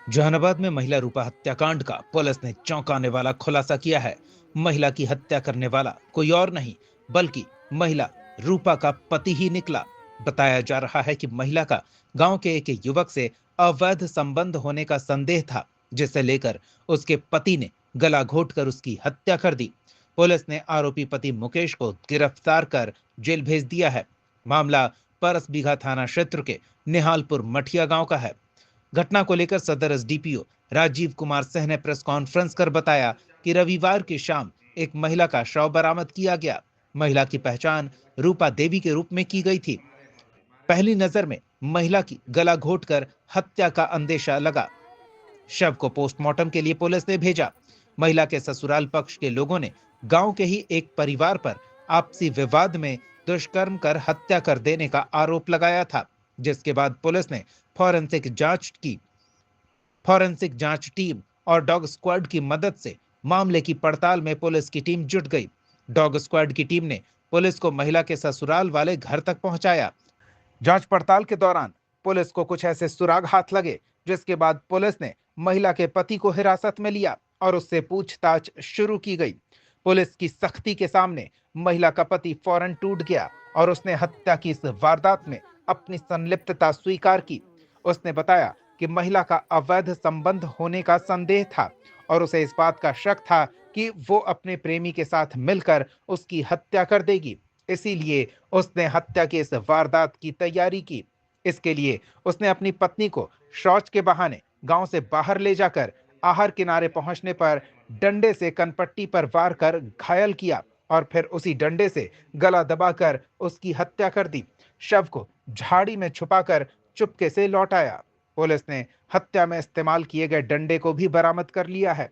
जहानाबाद में महिला रूपा हत्याकांड का पुलिस ने चौंकाने वाला खुलासा किया है। महिला की हत्या करने वाला कोई और नहीं बल्कि महिला रूपा का पति ही निकला। बताया जा रहा है कि महिला का गांव के एक युवक से अवैध संबंध होने का संदेह था, जिसे लेकर उसके पति ने गला घोटकर उसकी हत्या कर दी। पुलिस ने आरोपी पति मुकेश को गिरफ्तार कर जेल भेज दिया है। मामला परसबीघा थाना क्षेत्र के निहालपुर मठिया गांव का है। घटना को लेकर सदर एसडीपीओ राजीव कुमार सिंह ने प्रेस कॉन्फ्रेंस कर बताया कि रविवार की शाम एक महिला का शव बरामद किया गया। महिला की पहचान रूपा देवी के रूप में की गई थी। पहली नजर में महिला की गला घोटकर हत्या का अंदेशा लगा। शव को पोस्टमार्टम के लिए पुलिस ने भेजा। महिला के ससुराल पक्ष के लोगों ने गांव के ही एक परिवार पर आपसी विवाद में दुष्कर्म कर हत्या कर देने का आरोप लगाया था, जिसके बाद पुलिस ने फॉरेंसिक जांच टीम और डॉग स्क्वाड की मदद से मामले की पड़ताल में पुलिस की टीम जुट गई। डॉग स्क्वाड की टीम ने पुलिस को महिला के ससुराल वाले घर तक पहुंचाया। जांच पड़ताल के दौरान पुलिस को कुछ ऐसे सुराग हाथ लगे, जिसके बाद पुलिस ने महिला के पति को हिरासत में लिया और उससे पूछताछ शुरू की गई। पुलिस की सख्ती के सामने महिला का पति फौरन टूट गया और उसने हत्या की इस वारदात में अपनी संलिप्तता स्वीकार की। उसने बताया कि महिला का अवैध संबंध होने का संदेह था और उसे इस बात का शक था कि वो अपने प्रेमी के साथ मिलकर उसकी हत्या कर देगी। इसीलिए उसने हत्या की इस वारदात की तैयारी की। इसके लिए उसने अपनी पत्नी को शौच के बहाने गांव से बाहर ले जाकर आहर किनारे पहुंचने पर डंडे से कनपट्टी पर वार कर घायल किया और फिर उसी डंडे से गला दबाकर उसकी हत्या कर दी। शव को झाड़ी में छुपाकर चुपके से लौट आया। पुलिस ने हत्या में इस्तेमाल किए गए डंडे को भी बरामद कर लिया है।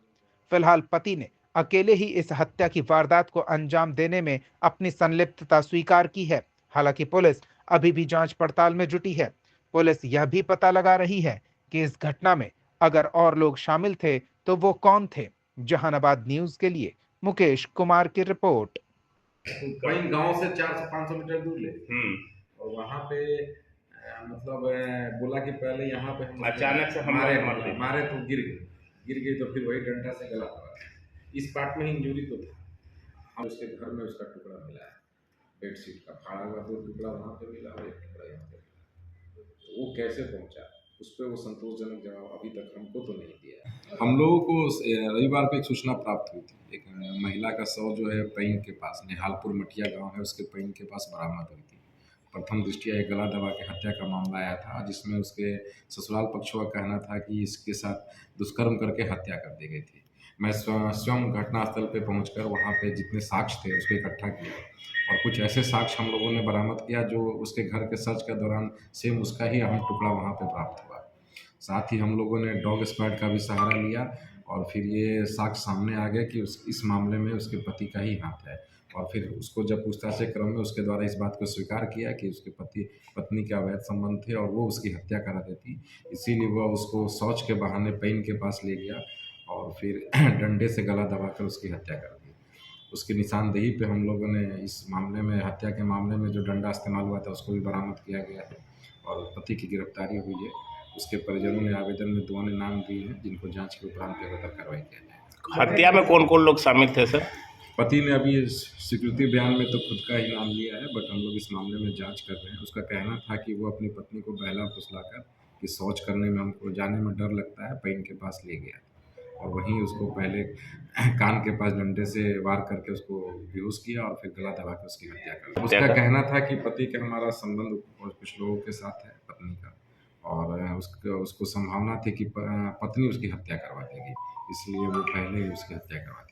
फिलहाल पति ने अकेले ही इस हत्या की वारदात को अंजाम देने में अपनी संलिप्तता स्वीकार की है। हालांकि पुलिस अभी भी जांच पड़ताल में जुटी है। पुलिस यह भी पता लगा रही है कि इस घटना में अगर और लोग शामिल थे तो वो कौन थे। जहानाबाद न्यूज के लिए मुकेश कुमार की रिपोर्ट। वहीं गांव से 400-500 मीटर दूर ले और वहां पे मतलब बोला कि पहले यहाँ पे हम अचानक से हम मारे मर गए। मारे तो गिर गई तो फिर वही डंडा से गला दबा। इस पार्ट में इंजरी तो था। और उसके घर में उसका टुकड़ा मिला है, बेडशीट का फाड़ा हुआ 2 टुकड़ा वहाँ पे मिला और 1 टुकड़ा यहाँ पे मिला। तो वो कैसे पहुँचा, उस पर वो संतोषजनक जवाब अभी तक हमको तो नहीं दिया है। हम लोगों को रविवार को एक सूचना प्राप्त हुई थी। एक महिला का शव जो है पैन के पास, निहालपुर मठिया गांव है, उसके पैन के पास बरामद हुई थी। प्रथम दृष्टया एक गला दबा के हत्या का मामला आया था, जिसमें उसके ससुराल पक्ष का कहना था कि इसके साथ दुष्कर्म करके हत्या कर दी गई थी। मैं स्वयं घटनास्थल पे पहुंचकर वहां पे जितने साक्ष्य थे उसको इकट्ठा किया और कुछ ऐसे साक्ष्य हम लोगों ने बरामद किया जो उसके घर के सर्च के दौरान सेम उसका ही अहम टुकड़ा वहाँ पे प्राप्त हुआ। साथ ही हम लोगों ने डॉग स्क्वाड का भी सहारा लिया और फिर ये साक्ष्य सामने आ गया कि इस मामले में उसके पति का ही हाथ है। और फिर उसको जब पूछताछ के क्रम में उसके द्वारा इस बात को स्वीकार किया कि उसके पत्नी के अवैध संबंध थे और वो उसकी हत्या करा देती, इसीलिए वह उसको शौच के बहाने पैन के पास ले गया और फिर डंडे से गला दबाकर उसकी हत्या कर दी। उसकी निशानदेही पे हम लोगों ने इस मामले में, हत्या के मामले में जो डंडा इस्तेमाल हुआ था उसको भी बरामद किया गया है और पति की गिरफ्तारी हुई है। उसके परिजनों ने आवेदन में 2 ने नाम दिए हैं, जिनको जांच के उपरांत बेहतर कार्रवाई किया जाएगा। हत्या में कौन कौन लोग शामिल थे सर? पति ने अभी स्वीकृति बयान में तो खुद का ही नाम लिया है, बट हम लोग इस मामले में जांच कर रहे हैं। उसका कहना था कि वो अपनी पत्नी को बहला फुसलाकर कि शौच करने में हमको जाने में डर लगता है, पैन के पास ले गया और वहीं उसको पहले कान के पास डंडे से वार करके उसको बेहोश किया और फिर गला दबा के उसकी हत्या कर दी। उसका कहना था कि पति का हमारा संबंध और कुछ लोगों के साथ है, पत्नी का, और उसको संभावना थी कि पत्नी उसकी हत्या करवा देगी, इसलिए वो पहले ही उसकी हत्या करवा दी।